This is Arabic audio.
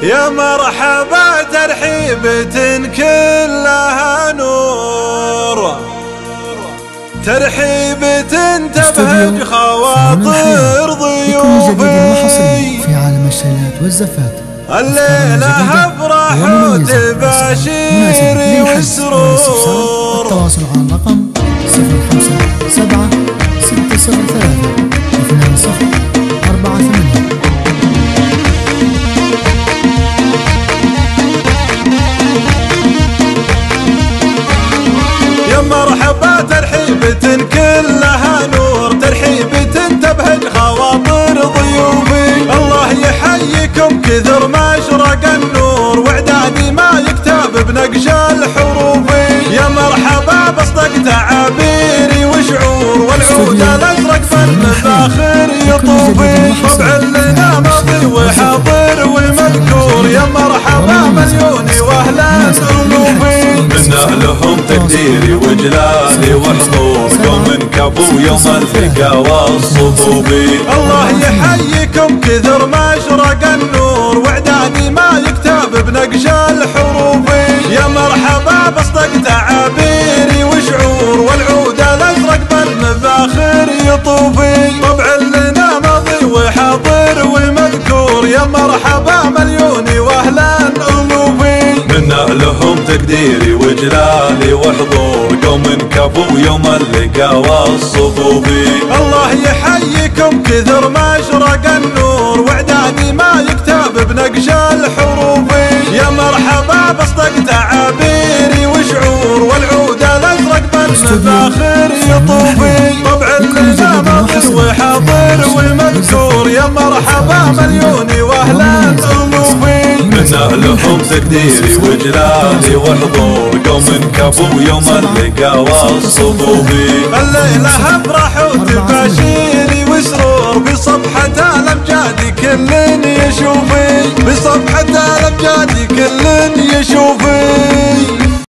يا مرحبا ترحيبة كلها نور، ترحيبة تبهج خواطر ضيوفي في عالم الشيلات والزفات. الليلة افرح وتباشيري والسرور. التواصل على الرقم 057 603 2048. يا مرحبا ترحيبة كلها نور، ترحيبة تبهج خواطر ضيوفي. الله يحييكم كثر ما اشرق النور، واعدادي ما يكتب بنقش الحروف. يا مرحبا بصدق تعابيري وشعور، والعود الازرق بالمفاخر يطوفي. طبع لنا ماضي وحاضر ومذكور، يا مرحبا مليوني واهلا الوفي. من اهلهم تقديري وجلالي وحضور، يوم كفو يوم الثقة والصفوفي. الله يحييكم كثر ما اشرق النور، واعدادي ما يكتب بنقش الحروف. يا مرحبا بصدق تعابيري وشعور، والعود الازرق بالمفاخر يطوفي. طبع لنا ماضي وحاضر ومذكور، يا مرحبا مليوني واهلا الوفي. من اهلهم تقديري وجلالي وحضور، يوم كفو يوم اللقا والصفوفي. الله يحييكم كثر ما اشرق النور، واعدادي ما يكتب بنقش الحروف. يا مرحبا بصدق تعابيري وشعور، والعود الازرق بالمفاخر يطوفي. طبع لنا ماضي وحاضر ومذكور، يا مرحبا مليوني واهلا الوفي. من اهلهم تقديري وجلالي وحضور، يوم كفو يوم اللقا والصفوفي. الليلة افرح وتباشيري وسرور، بصفحة الامجاد كل يشوف.